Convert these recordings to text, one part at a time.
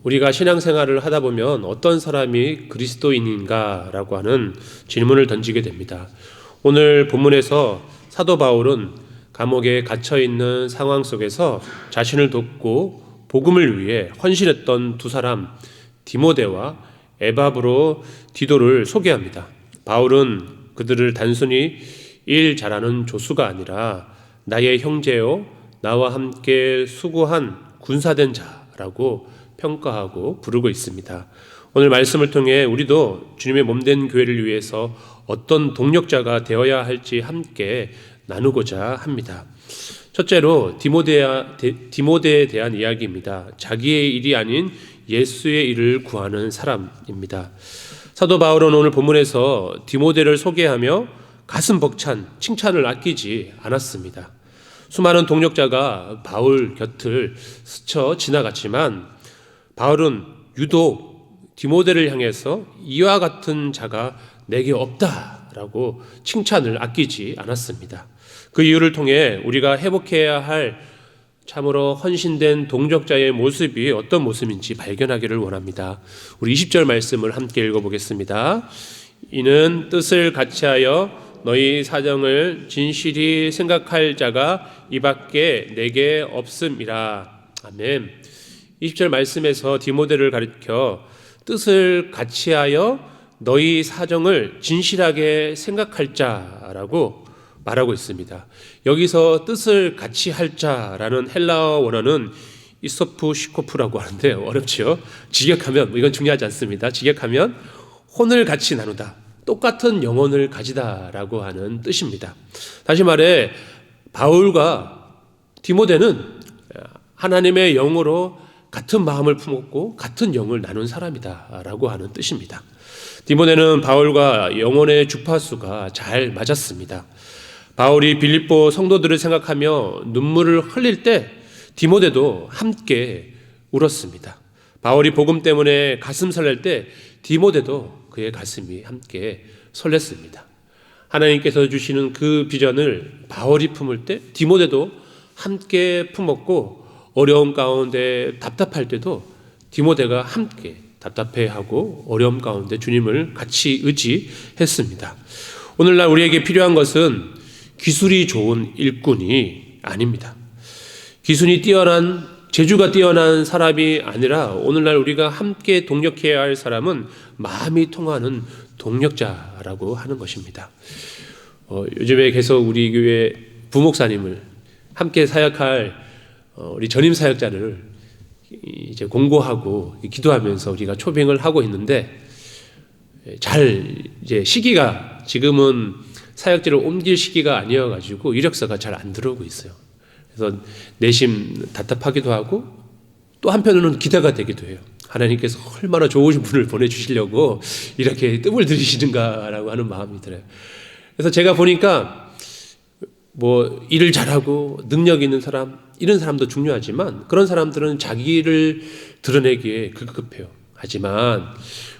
우리가 신앙생활을 하다 보면 어떤 사람이 그리스도인인가라고 하는 질문을 던지게 됩니다. 오늘 본문에서 사도 바울은 감옥에 갇혀 있는 상황 속에서 자신을 돕고 복음을 위해 헌신했던 두 사람 디모데와 에바브로 디도를 소개합니다. 바울은 그들을 단순히 일 잘하는 조수가 아니라 나의 형제요 나와 함께 수고한 군사된 자라고 평가하고 부르고 있습니다. 오늘 말씀을 통해 우리도 주님의 몸된 교회를 위해서 어떤 동력자가 되어야 할지 함께 나누고자 합니다. 첫째로 디모데에 대한 이야기입니다. 자기의 일이 아닌 예수의 일을 구하는 사람입니다. 사도 바울은 오늘 본문에서 디모데를 소개하며 가슴 벅찬 칭찬을 아끼지 않았습니다. 수많은 동력자가 바울 곁을 스쳐 지나갔지만 바울은 유독 디모데를 향해서 이와 같은 자가 내게 없다라고 칭찬을 아끼지 않았습니다. 그 이유를 통해 우리가 회복해야 할 참으로 헌신된 동력자의 모습이 어떤 모습인지 발견하기를 원합니다. 우리 20절 말씀을 함께 읽어보겠습니다. 이는 뜻을 같이하여 너희 사정을 진실히 생각할 자가 이밖에 내게 없음이라. 아멘. 20절 말씀에서 디모데를 가리켜 뜻을 같이하여 너희 사정을 진실하게 생각할 자라고 말하고 있습니다. 여기서 뜻을 같이 할 자라는 헬라어 원어는 이소프 시코프라고 하는데 어렵지요. 직역하면 이건 중요하지 않습니다. 직역하면 혼을 같이 나누다, 똑같은 영혼을 가지다라고 하는 뜻입니다. 다시 말해 바울과 디모데는 하나님의 영으로 같은 마음을 품었고 같은 영을 나눈 사람이다라고 하는 뜻입니다. 디모데는 바울과 영혼의 주파수가 잘 맞았습니다. 바울이 빌립보 성도들을 생각하며 눈물을 흘릴 때 디모데도 함께 울었습니다. 바울이 복음 때문에 가슴 설렐 때 디모데도 그의 가슴이 함께 설렜습니다. 하나님께서 주시는 그 비전을 바울이 품을 때 디모데도 함께 품었고 어려움 가운데 답답할 때도 디모데가 함께 답답해하고 어려움 가운데 주님을 같이 의지했습니다. 오늘날 우리에게 필요한 것은 기술이 좋은 일꾼이 아닙니다. 기술이 뛰어난, 재주가 뛰어난 사람이 아니라 오늘날 우리가 함께 동력해야 할 사람은 마음이 통하는 동력자라고 하는 것입니다. 요즘에 계속 우리 교회 부목사님을 함께 사역할 우리 전임 사역자를 이제 공고하고 기도하면서 우리가 초빙을 하고 있는데 이제 시기가 지금은 사역지를 옮길 시기가 아니어가지고 이력서가 잘 안 들어오고 있어요. 그래서 내심 답답하기도 하고 또 한편으로는 기대가 되기도 해요. 하나님께서 얼마나 좋으신 분을 보내주시려고 이렇게 뜸을 들이시는가라고 하는 마음이 들어요. 그래서 제가 보니까 일을 잘하고 능력 있는 사람, 이런 사람도 중요하지만 그런 사람들은 자기를 드러내기에 급급해요. 하지만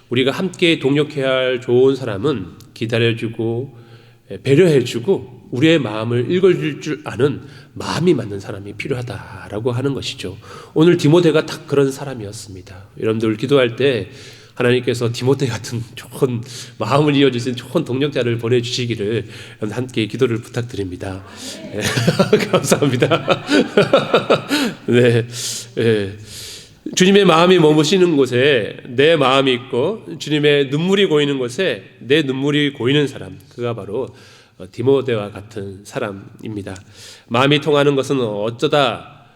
우리가 함께 동력해야 할 좋은 사람은 기다려주고 배려해주고 우리의 마음을 읽어줄 줄 아는 마음이 맞는 사람이 필요하다라고 하는 것이죠. 오늘 디모데가 딱 그런 사람이었습니다. 여러분들 기도할 때 하나님께서 디모데 같은 좋은 마음을 이어주신 좋은 동력자를 보내주시기를 함께 기도를 부탁드립니다. 네. 감사합니다. 네. 주님의 마음이 머무시는 곳에 내 마음이 있고 주님의 눈물이 고이는 곳에 내 눈물이 고이는 사람, 그가 바로 디모데와 같은 사람입니다. 마음이 통하는 것은 어쩌다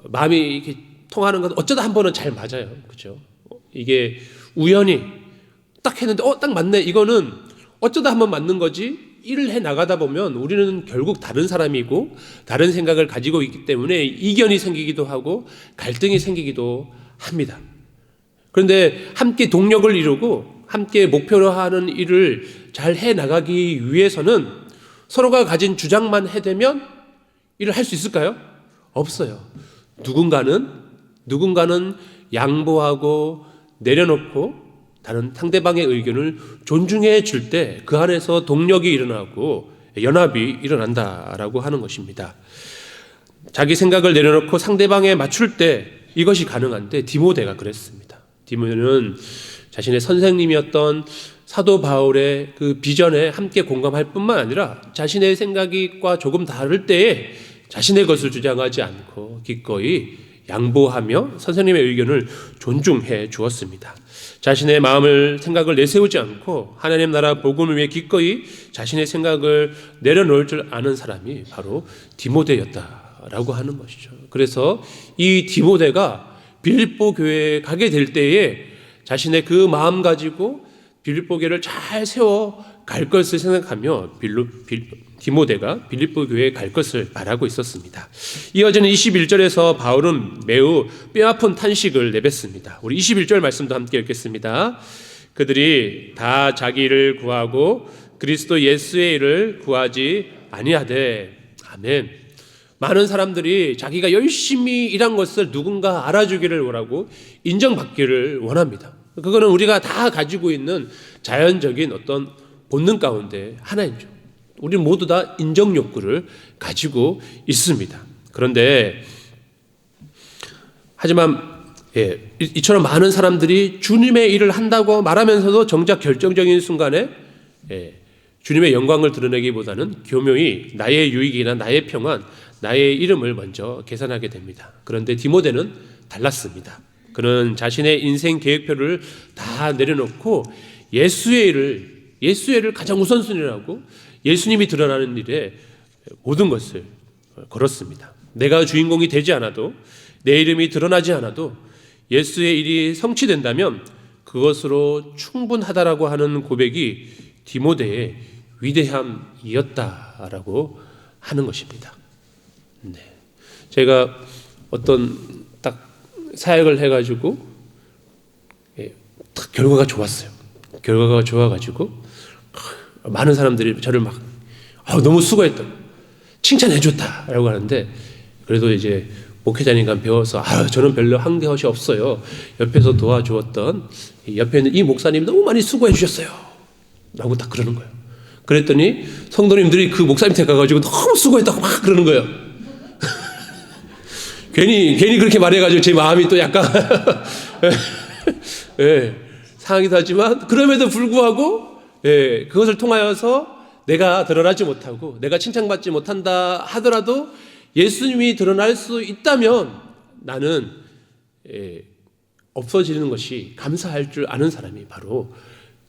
마음이 이렇게 통하는 것은 어쩌다 한 번은 잘 맞아요. 그렇죠? 이게 우연히 딱 했는데 딱 맞네. 이거는 어쩌다 한번 맞는 거지. 일을 해 나가다 보면 우리는 결국 다른 사람이고 다른 생각을 가지고 있기 때문에 이견이 생기기도 하고 갈등이 생기기도 합니다. 그런데 함께 동력을 이루고 함께 목표로 하는 일을 잘 해 나가기 위해서는 서로가 가진 주장만 해대면 일을 할 수 있을까요? 없어요. 누군가는 양보하고 내려놓고 다른 상대방의 의견을 존중해 줄 때 그 안에서 동력이 일어나고 연합이 일어난다라고 하는 것입니다. 자기 생각을 내려놓고 상대방에 맞출 때 이것이 가능한데 디모데가 그랬습니다. 디모데는 자신의 선생님이었던 사도 바울의 그 비전에 함께 공감할 뿐만 아니라 자신의 생각과 조금 다를 때에 자신의 것을 주장하지 않고 기꺼이 양보하며 선생님의 의견을 존중해 주었습니다. 자신의 마음을 생각을 내세우지 않고 하나님 나라 복음을 위해 기꺼이 자신의 생각을 내려놓을 줄 아는 사람이 바로 디모데였다라고 하는 것이죠. 그래서 이 디모데가 빌립보 교회에 가게 될 때에 자신의 그 마음 가지고 빌립보 교회를 잘 세워 갈 것을 생각하며 디모데가 빌립보 교회에 갈 것을 바라고 있었습니다. 이어지는 21절에서 바울은 매우 뼈아픈 탄식을 내뱉습니다. 우리 21절 말씀도 함께 읽겠습니다. 그들이 다 자기 일을 구하고 그리스도 예수의 일을 구하지 아니하되. 아멘. 많은 사람들이 자기가 열심히 일한 것을 누군가 알아주기를 원하고 인정받기를 원합니다. 그거는 우리가 다 가지고 있는 자연적인 어떤 본능 가운데 하나이죠. 우리 모두 다 인정 욕구를 가지고 있습니다. 그런데 하지만 이처럼 많은 사람들이 주님의 일을 한다고 말하면서도 정작 결정적인 순간에 주님의 영광을 드러내기보다는 교묘히 나의 유익이나 나의 평안, 나의 이름을 먼저 계산하게 됩니다. 그런데 디모데는 달랐습니다. 그는 자신의 인생 계획표를 다 내려놓고 예수의 일을 가장 우선순위라고 예수님이 드러나는 일에 모든 것을 걸었습니다. 내가 주인공이 되지 않아도, 내 이름이 드러나지 않아도 예수의 일이 성취된다면 그것으로 충분하다라고 하는 고백이 디모데의 위대함이었다라고 하는 것입니다. 네. 제가 어떤 딱 사역을 해가지고 딱 결과가 좋았어요. 결과가 좋아가지고 많은 사람들이 저를 막 너무 수고했다, 칭찬해줬다라고 하는데, 그래도 이제 목회자님과 배워서 저는 별로 한 것이 없어요. 옆에서 도와주었던 옆에 있는 이 목사님 너무 많이 수고해 주셨어요 라고 딱 그러는 거예요. 그랬더니 성도님들이 그 목사님 댁 가가지고 너무 수고했다고 막 그러는 거예요. 괜히 그렇게 말해가지고 제 마음이 또 약간 상하기도 하지만, 그럼에도 불구하고 그것을 통하여서 내가 드러나지 못하고 내가 칭찬받지 못한다 하더라도 예수님이 드러날 수 있다면 나는 없어지는 것이 감사할 줄 아는 사람이 바로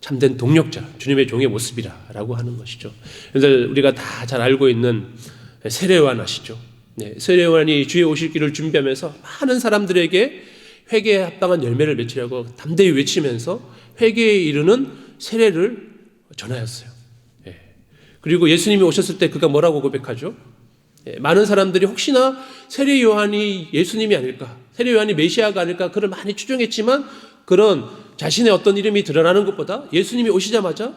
참된 동력자, 주님의 종의 모습이라고 하는 것이죠. 그래서 우리가 다 잘 알고 있는 세례요한 아시죠? 세례요한이 주의 오실 길을 준비하면서 많은 사람들에게 회개에 합당한 열매를 맺으려고 담대히 외치면서 회개에 이르는 세례를 전하였어요. 그리고 예수님이 오셨을 때 그가 뭐라고 고백하죠? 많은 사람들이 혹시나 세례 요한이 예수님이 아닐까, 세례 요한이 메시아가 아닐까 그를 많이 추정했지만, 그런 자신의 어떤 이름이 드러나는 것보다 예수님이 오시자마자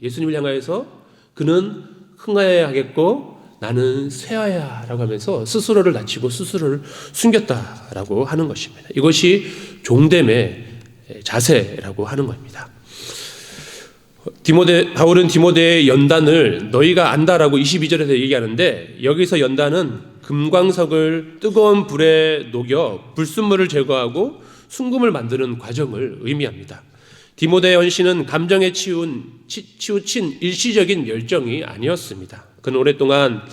예수님을 향하여서 그는 흥하여야 하겠고 나는 쇠하야 라고 하면서 스스로를 낮추고 스스로를 숨겼다라고 하는 것입니다. 이것이 종됨의 자세라고 하는 겁니다. 바울은 디모데의 연단을 너희가 안다라고 22절에서 얘기하는데, 여기서 연단은 금광석을 뜨거운 불에 녹여 불순물을 제거하고 순금을 만드는 과정을 의미합니다. 디모데의 헌신은 감정에 치우친 일시적인 열정이 아니었습니다. 그는 오랫동안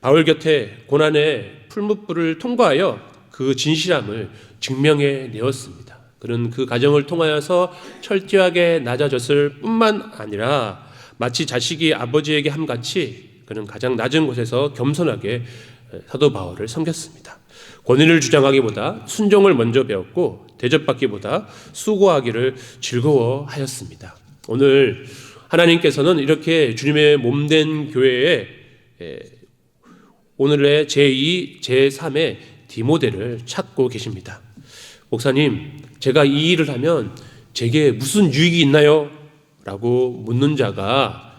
바울 곁에 고난의 풀무불을 통과하여 그 진실함을 증명해 내었습니다. 그는 그 과정을 통하여서 철저하게 낮아졌을 뿐만 아니라 마치 자식이 아버지에게 함같이 그는 가장 낮은 곳에서 겸손하게 사도 바울을 섬겼습니다. 권위를 주장하기보다 순종을 먼저 배웠고 대접받기보다 수고하기를 즐거워하였습니다. 오늘 하나님께서는 이렇게 주님의 몸된 교회에 오늘의 제2, 제3의 디모데를 찾고 계십니다. 목사님, 제가 이 일을 하면 제게 무슨 유익이 있나요? 라고 묻는 자가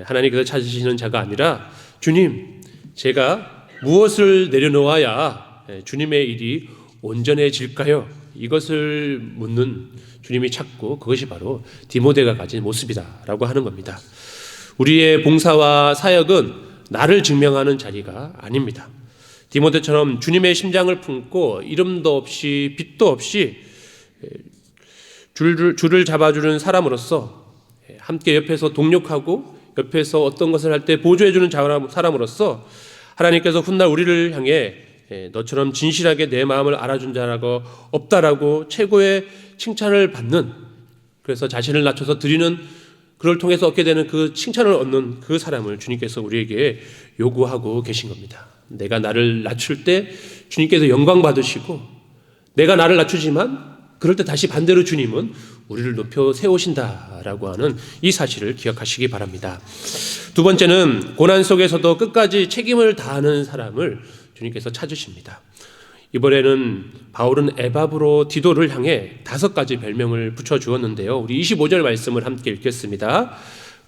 하나님께서 찾으시는 자가 아니라, 주님, 제가 무엇을 내려놓아야 주님의 일이 온전해질까요? 이것을 묻는 주님이 찾고, 그것이 바로 디모데가 가진 모습이다라고 하는 겁니다. 우리의 봉사와 사역은 나를 증명하는 자리가 아닙니다. 디모데처럼 주님의 심장을 품고 이름도 없이 빛도 없이 줄을 잡아주는 사람으로서, 함께 옆에서 동력하고 옆에서 어떤 것을 할 때 보조해주는 사람으로서 하나님께서 훗날 우리를 향해 너처럼 진실하게 내 마음을 알아준 자라고 없다라고 최고의 칭찬을 받는, 그래서 자신을 낮춰서 드리는, 그걸 통해서 얻게 되는 그 칭찬을 얻는 그 사람을 주님께서 우리에게 요구하고 계신 겁니다. 내가 나를 낮출 때 주님께서 영광 받으시고, 내가 나를 낮추지만 그럴 때 다시 반대로 주님은 우리를 높여 세우신다라고 하는 이 사실을 기억하시기 바랍니다. 두 번째는 고난 속에서도 끝까지 책임을 다하는 사람을 주님께서 찾으십니다. 이번에는 바울은 에바브로디도를 향해 5가지 별명을 붙여주었는데요. 우리 25절 말씀을 함께 읽겠습니다.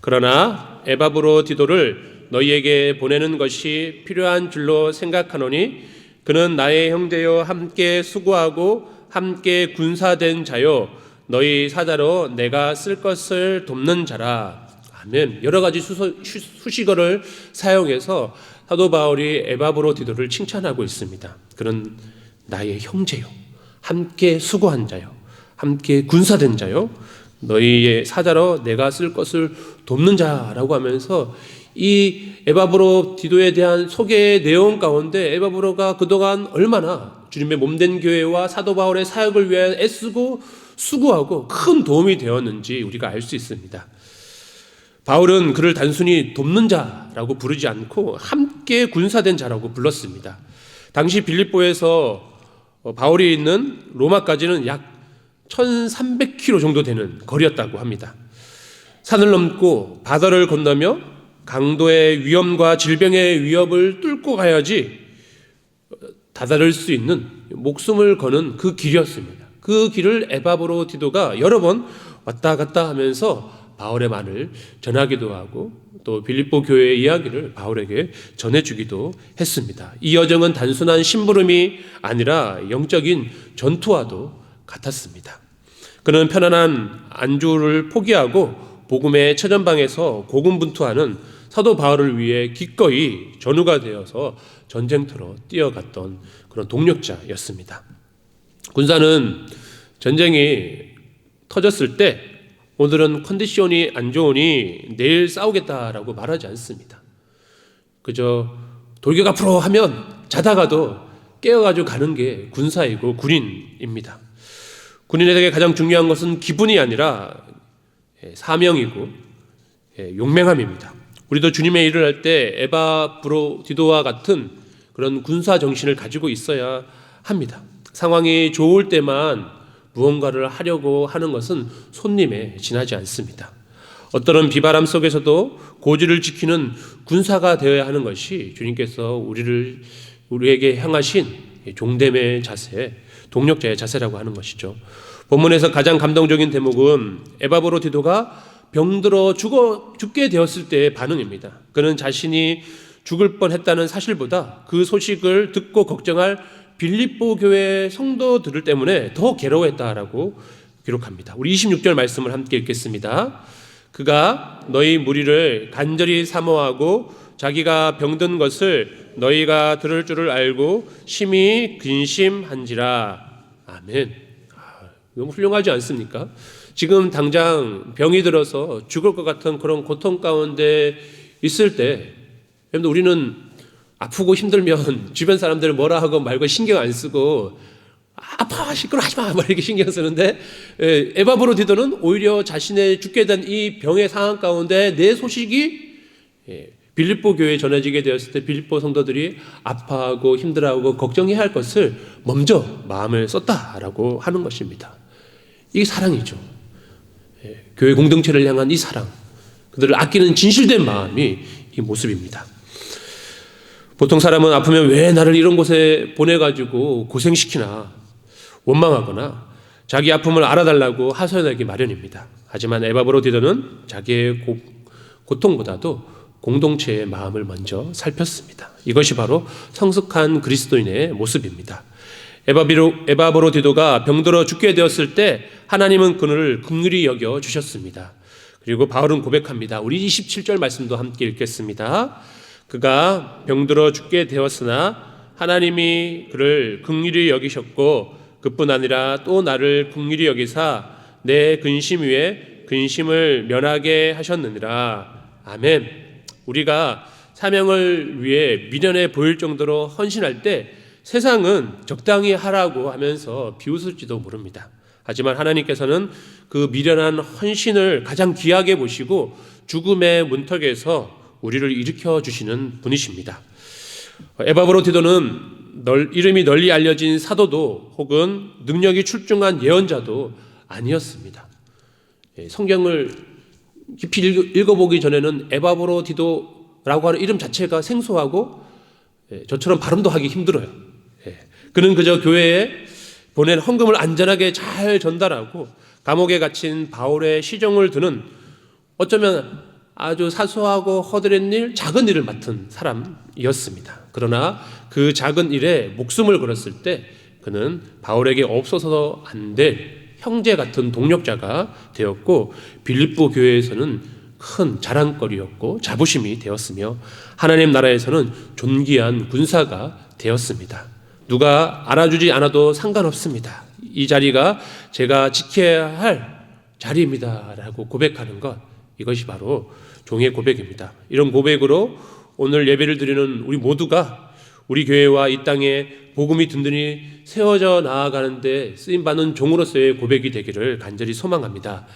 그러나 에바브로디도를 너희에게 보내는 것이 필요한 줄로 생각하노니 그는 나의 형제요 함께 수고하고 함께 군사된 자요 너희 사자로 내가 쓸 것을 돕는 자라. 아멘. 여러 가지 수식어를 사용해서 사도 바울이 에바브로디도를 칭찬하고 있습니다. 그는 나의 형제요, 함께 수고한 자요, 함께 군사된 자요, 너희의 사자로 내가 쓸 것을 돕는 자라고 하면서 이 에바브로디도에 대한 소개의 내용 가운데 에바브로가 그동안 얼마나 주님의 몸된 교회와 사도 바울의 사역을 위해 애쓰고 수고하고 큰 도움이 되었는지 우리가 알 수 있습니다. 바울은 그를 단순히 돕는 자라고 부르지 않고 함께 군사된 자라고 불렀습니다. 당시 빌립보에서 바울이 있는 로마까지는 약 1300km 정도 되는 거리였다고 합니다. 산을 넘고 바다를 건너며 강도의 위험과 질병의 위협을 뚫고 가야지 다다를 수 있는 목숨을 거는 그 길이었습니다. 그 길을 에바브로디도가 여러 번 왔다 갔다 하면서 바울의 말을 전하기도 하고 또 빌립보 교회의 이야기를 바울에게 전해주기도 했습니다. 이 여정은 단순한 심부름이 아니라 영적인 전투와도 같았습니다. 그는 편안한 안주를 포기하고 복음의 최전방에서 고군분투하는 사도 바울을 위해 기꺼이 전우가 되어서 전쟁터로 뛰어갔던 그런 동력자였습니다. 군사는 전쟁이 터졌을 때 오늘은 컨디션이 안 좋으니 내일 싸우겠다라고 말하지 않습니다. 그저 돌격 앞으로 하면 자다가도 깨어가지고 가는 게 군사이고 군인입니다. 군인에게 가장 중요한 것은 기분이 아니라 사명이고 용맹함입니다. 우리도 주님의 일을 할 때 에바브로디도와 같은 그런 군사 정신을 가지고 있어야 합니다. 상황이 좋을 때만 무언가를 하려고 하는 것은 손님에 지나지 않습니다. 어떠한 비바람 속에서도 고지를 지키는 군사가 되어야 하는 것이 주님께서 우리에게 향하신 종됨의 자세, 동력자의 자세라고 하는 것이죠. 본문에서 가장 감동적인 대목은 에바브로디도가 병들어 죽게 되었을 때의 반응입니다. 그는 자신이 죽을 뻔했다는 사실보다 그 소식을 듣고 걱정할 빌립보 교회 성도들 때문에 더 괴로워했다라고 기록합니다. 우리 26절 말씀을 함께 읽겠습니다. 그가 너희 무리를 간절히 사모하고 자기가 병든 것을 너희가 들을 줄을 알고 심히 근심한지라. 아멘. 너무 훌륭하지 않습니까? 지금 당장 병이 들어서 죽을 것 같은 그런 고통 가운데 있을 때 여러분들 우리는 아프고 힘들면 주변 사람들 뭐라 하고 말고 신경 안 쓰고 아파 시끄러워하지 마 이렇게 신경 쓰는데 에바브로디도는 오히려 자신의 죽게 된 이 병의 상황 가운데 내 소식이 빌립보 교회에 전해지게 되었을 때 빌립보 성도들이 아파하고 힘들어하고 걱정해야 할 것을 먼저 마음을 썼다라고 하는 것입니다. 이게 사랑이죠. 교회 공동체를 향한 이 사랑, 그들을 아끼는 진실된 마음이 이 모습입니다. 보통 사람은 아프면 왜 나를 이런 곳에 보내가지고 고생시키나 원망하거나 자기 아픔을 알아달라고 하소연하기 마련입니다. 하지만 에바브로디도는 자기의 고통보다도 공동체의 마음을 먼저 살폈습니다. 이것이 바로 성숙한 그리스도인의 모습입니다. 에바브로디도가 병들어 죽게 되었을 때 하나님은 그를 긍휼히 여겨 주셨습니다. 그리고 바울은 고백합니다. 우리 27절 말씀도 함께 읽겠습니다. 그가 병들어 죽게 되었으나 하나님이 그를 긍휼히 여기셨고 그뿐 아니라 또 나를 긍휼히 여기사 내 근심 위에 근심을 면하게 하셨느니라. 아멘. 우리가 사명을 위해 미련해 보일 정도로 헌신할 때 세상은 적당히 하라고 하면서 비웃을지도 모릅니다. 하지만 하나님께서는 그 미련한 헌신을 가장 귀하게 보시고 죽음의 문턱에서 우리를 일으켜 주시는 분이십니다. 에바브로디도는 이름이 널리 알려진 사도도 혹은 능력이 출중한 예언자도 아니었습니다. 성경을 깊이 읽어보기 전에는 에바브로디도라고 하는 이름 자체가 생소하고 저처럼 발음도 하기 힘들어요. 그는 그저 교회에 보낸 헌금을 안전하게 잘 전달하고 감옥에 갇힌 바울의 시종을 드는 어쩌면 아주 사소하고 허드렛 일, 작은 일을 맡은 사람이었습니다. 그러나 그 작은 일에 목숨을 걸었을 때 그는 바울에게 없어서도 안 될 형제 같은 동력자가 되었고 빌립보 교회에서는 큰 자랑거리였고 자부심이 되었으며 하나님 나라에서는 존귀한 군사가 되었습니다. 누가 알아주지 않아도 상관없습니다. 이 자리가 제가 지켜야 할 자리입니다 라고 고백하는 것, 이것이 바로 종의 고백입니다. 이런 고백으로 오늘 예배를 드리는 우리 모두가 우리 교회와 이 땅에 복음이 든든히 세워져 나아가는데 쓰임받는 종으로서의 고백이 되기를 간절히 소망합니다.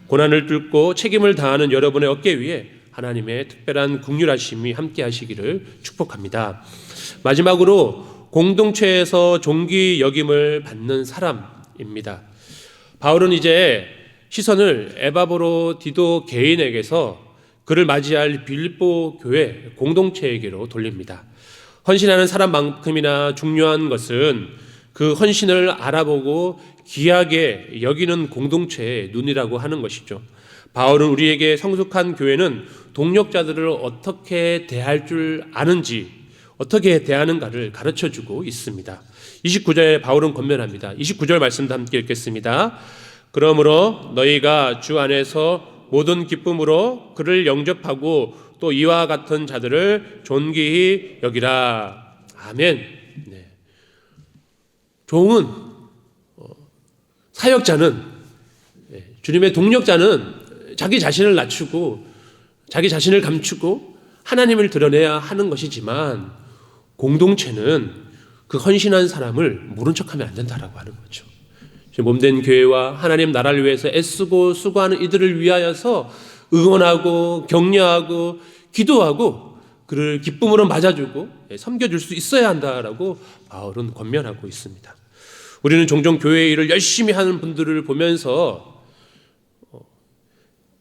고난을 뚫고 책임을 다하는 여러분의 어깨 위에 하나님의 특별한 긍휼하심이 함께 하시기를 축복합니다. 마지막으로 공동체에서 존귀 여김을 받는 사람입니다. 바울은 이제 시선을 에바브로디도 개인에게서 그를 맞이할 빌립보 교회 공동체에게로 돌립니다. 헌신하는 사람만큼이나 중요한 것은 그 헌신을 알아보고 귀하게 여기는 공동체의 눈이라고 하는 것이죠. 바울은 우리에게 성숙한 교회는 동력자들을 어떻게 대할 줄 아는지, 어떻게 대하는가를 가르쳐주고 있습니다. 29절에 바울은 권면합니다. 29절 말씀도 함께 읽겠습니다. 그러므로 너희가 주 안에서 모든 기쁨으로 그를 영접하고 또 이와 같은 자들을 존귀히 여기라. 아멘. 네. 종은 사역자는 주님의 동력자는 자기 자신을 낮추고 자기 자신을 감추고 하나님을 드러내야 하는 것이지만 공동체는 그 헌신한 사람을 모른 척하면 안 된다라고 하는 거죠. 몸된 교회와 하나님 나라를 위해서 애쓰고 수고하는 이들을 위하여서 응원하고 격려하고 기도하고 그를 기쁨으로 맞아주고 섬겨줄 수 있어야 한다라고 바울은 권면하고 있습니다. 우리는 종종 교회의 일을 열심히 하는 분들을 보면서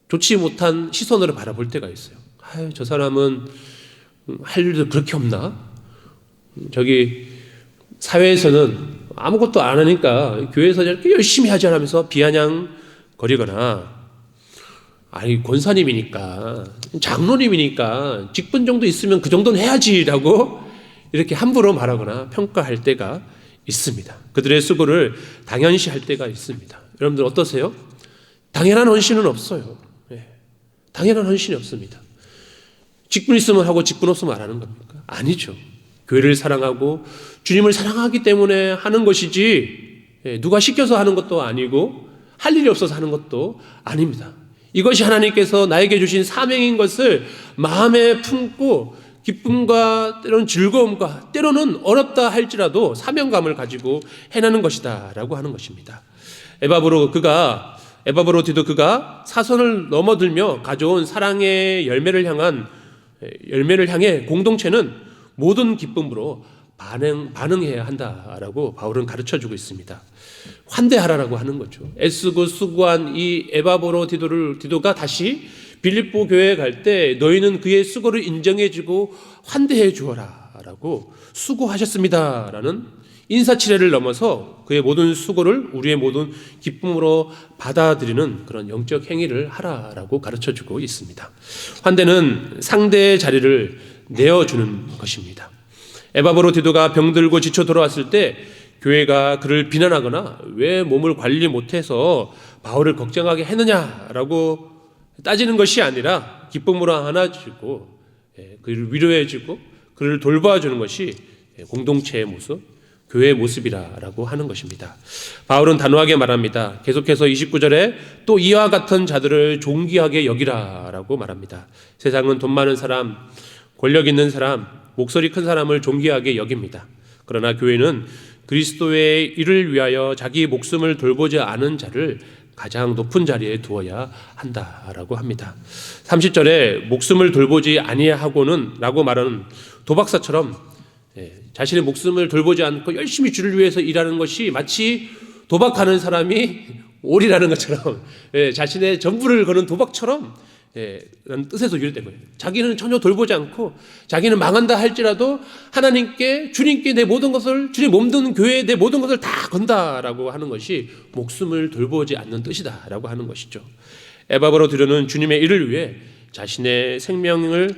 좋지 못한 시선으로 바라볼 때가 있어요. 저 사람은 할 일도 그렇게 없나? 저기 사회에서는 아무것도 안 하니까 교회에서 저렇게 열심히 하지 않으면서 비아냥거리거나, 아니 권사님이니까 장로님이니까 직분 정도 있으면 그 정도는 해야지라고 이렇게 함부로 말하거나 평가할 때가 있습니다. 그들의 수고를 당연시할 때가 있습니다. 여러분들 어떠세요? 당연한 헌신은 없어요. 당연한 헌신이 없습니다. 직분 있으면 하고 직분 없으면 안 하는 겁니까? 아니죠. 교회를 사랑하고 주님을 사랑하기 때문에 하는 것이지 누가 시켜서 하는 것도 아니고 할 일이 없어서 하는 것도 아닙니다. 이것이 하나님께서 나에게 주신 사명인 것을 마음에 품고 기쁨과 때로는 즐거움과 때로는 어렵다 할지라도 사명감을 가지고 해내는 것이다 라고 하는 것입니다. 에바브로디도 그가 사선을 넘어들며 가져온 사랑의 열매를 향해 공동체는 모든 기쁨으로 반응해야 한다라고 바울은 가르쳐주고 있습니다. 환대하라라고 하는 거죠. 애쓰고 수고한 이 에바브로디도가 다시 빌립보 교회에 갈 때 너희는 그의 수고를 인정해주고 환대해 주어라라고 수고하셨습니다라는 인사치레를 넘어서 그의 모든 수고를 우리의 모든 기쁨으로 받아들이는 그런 영적 행위를 하라라고 가르쳐주고 있습니다. 환대는 상대의 자리를 내어주는 것입니다. 에바브로디도가 병들고 지쳐 돌아왔을 때 교회가 그를 비난하거나 왜 몸을 관리 못해서 바울을 걱정하게 했느냐라고 따지는 것이 아니라 기쁨으로 안아주고 그를 위로해주고 그를 돌봐주는 것이 공동체의 모습, 교회의 모습이라고 하는 것입니다. 바울은 단호하게 말합니다. 계속해서 29절에 또 이와 같은 자들을 존귀하게 여기라라고 말합니다. 세상은 돈 많은 사람, 권력 있는 사람, 목소리 큰 사람을 존귀하게 여깁니다. 그러나 교회는 그리스도의 일을 위하여 자기 목숨을 돌보지 않은 자를 가장 높은 자리에 두어야 한다라고 합니다. 30절에 목숨을 돌보지 아니하고는 라고 말하는 도박사처럼 자신의 목숨을 돌보지 않고 열심히 주를 위해서 일하는 것이 마치 도박하는 사람이 올이라는 것처럼 자신의 전부를 거는 도박처럼 라는 뜻에서 유래된 거예요. 자기는 전혀 돌보지 않고 자기는 망한다 할지라도 하나님께 주님께 내 모든 것을 주님 몸든 교회에 내 모든 것을 다 건다라고 하는 것이 목숨을 돌보지 않는 뜻이다라고 하는 것이죠. 에바브로 디도는 주님의 일을 위해 자신의 생명을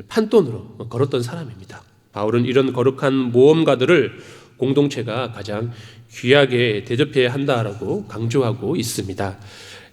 판돈으로 걸었던 사람입니다. 바울은 이런 거룩한 모험가들을 공동체가 가장 귀하게 대접해야 한다라고 강조하고 있습니다.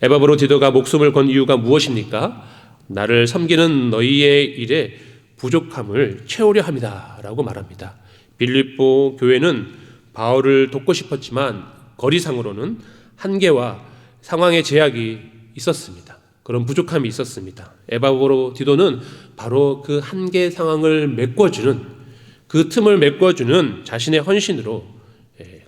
에바브로 디도가 목숨을 건 이유가 무엇입니까? 나를 섬기는 너희의 일에 부족함을 채우려 함이다라고 말합니다. 빌립보 교회는 바울을 돕고 싶었지만 거리상으로는 한계와 상황의 제약이 있었습니다. 그런 부족함이 있었습니다. 에바브로 디도는 바로 그 한계 상황을 메꿔주는, 그 틈을 메꿔주는 자신의 헌신으로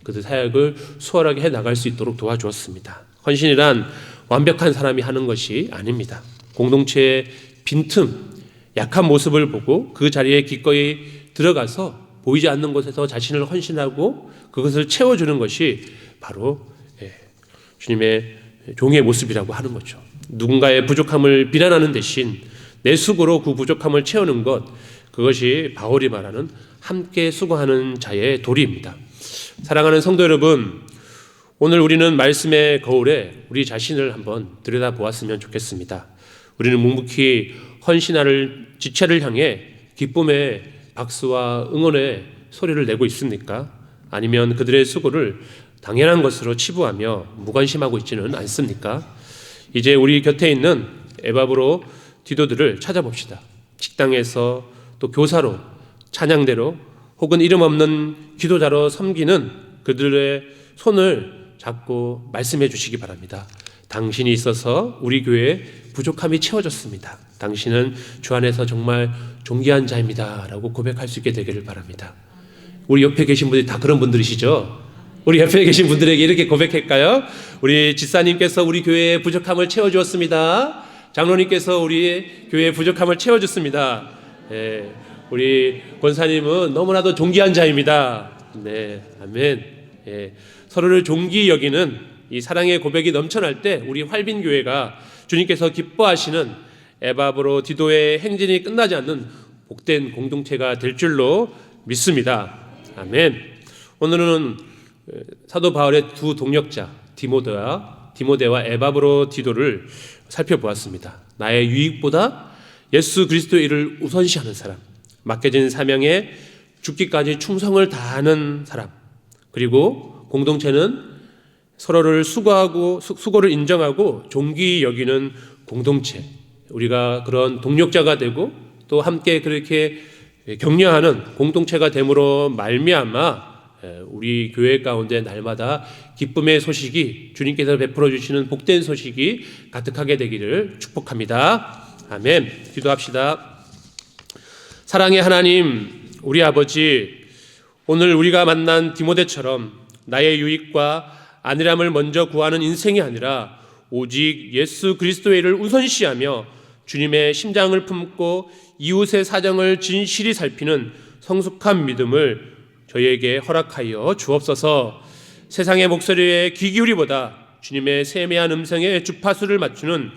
그들 사역을 수월하게 해나갈 수 있도록 도와주었습니다. 헌신이란 완벽한 사람이 하는 것이 아닙니다. 공동체의 빈틈, 약한 모습을 보고 그 자리에 기꺼이 들어가서 보이지 않는 곳에서 자신을 헌신하고 그것을 채워주는 것이 바로 주님의 종의 모습이라고 하는 거죠. 누군가의 부족함을 비난하는 대신 내 수고로 그 부족함을 채우는 것, 그것이 바울이 말하는 함께 수고하는 자의 도리입니다. 사랑하는 성도 여러분, 오늘 우리는 말씀의 거울에 우리 자신을 한번 들여다보았으면 좋겠습니다. 우리는 묵묵히 헌신하는 지체를 향해 기쁨의 박수와 응원의 소리를 내고 있습니까? 아니면 그들의 수고를 당연한 것으로 치부하며 무관심하고 있지는 않습니까? 이제 우리 곁에 있는 에바브로 디도들을 찾아봅시다. 식당에서 또 교사로, 찬양대로 혹은 이름 없는 기도자로 섬기는 그들의 손을 잡고 말씀해 주시기 바랍니다. 당신이 있어서 우리 교회에 부족함이 채워졌습니다. 당신은 주 안에서 정말 존귀한 자입니다 라고 고백할 수 있게 되기를 바랍니다. 우리 옆에 계신 분들이 다 그런 분들이시죠? 우리 옆에 계신 분들에게 이렇게 고백할까요? 우리 집사님께서 우리 교회의 부족함을 채워주었습니다. 장로님께서 우리 교회의 부족함을 채워줬습니다. 우리 권사님은 너무나도 존귀한 자입니다. 네, 아멘. 서로를 존귀 여기는 이 사랑의 고백이 넘쳐날 때 우리 활빈교회가 주님께서 기뻐하시는 에바브로 디도의 행진이 끝나지 않는 복된 공동체가 될 줄로 믿습니다. 아멘. 오늘은 사도 바울의 두 동역자 디모데와 에바브로 디도를 살펴보았습니다. 나의 유익보다 예수 그리스도의 일을 우선시하는 사람, 맡겨진 사명에 죽기까지 충성을 다하는 사람, 그리고 공동체는 서로를 수고를 인정하고 존귀 여기는 공동체, 우리가 그런 동력자가 되고 또 함께 그렇게 격려하는 공동체가 됨으로 말미암아 우리 교회 가운데 날마다 기쁨의 소식이, 주님께서 베풀어 주시는 복된 소식이 가득하게 되기를 축복합니다. 아멘. 기도합시다. 사랑의 하나님, 우리 아버지, 오늘 우리가 만난 디모데처럼 나의 유익과 안일함을 먼저 구하는 인생이 아니라 오직 예수 그리스도의 일을 우선시하며 주님의 심장을 품고 이웃의 사정을 진실히 살피는 성숙한 믿음을 저희에게 허락하여 주옵소서. 세상의 목소리에 귀 기울이보다 주님의 세미한 음성에 주파수를 맞추는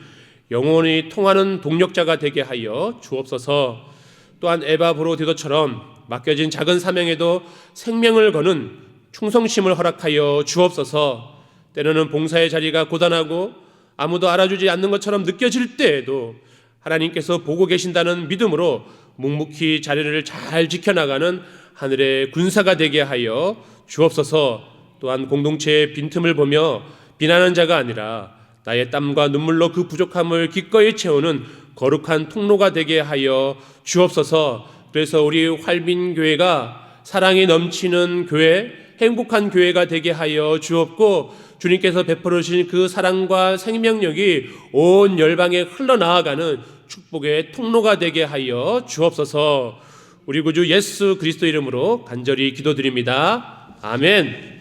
영혼이 통하는 동력자가 되게 하여 주옵소서. 또한 에바브로 디도처럼 맡겨진 작은 사명에도 생명을 거는 충성심을 허락하여 주옵소서. 때로는 봉사의 자리가 고단하고 아무도 알아주지 않는 것처럼 느껴질 때에도 하나님께서 보고 계신다는 믿음으로 묵묵히 자리를 잘 지켜나가는 하늘의 군사가 되게 하여 주옵소서. 또한 공동체의 빈틈을 보며 비난하는 자가 아니라 나의 땀과 눈물로 그 부족함을 기꺼이 채우는 거룩한 통로가 되게 하여 주옵소서. 그래서 우리 활빈교회가 사랑이 넘치는 교회, 행복한 교회가 되게 하여 주옵고, 주님께서 베풀어 주신 그 사랑과 생명력이 온 열방에 흘러나아가는 축복의 통로가 되게 하여 주옵소서. 우리 구주 예수 그리스도 이름으로 간절히 기도드립니다. 아멘.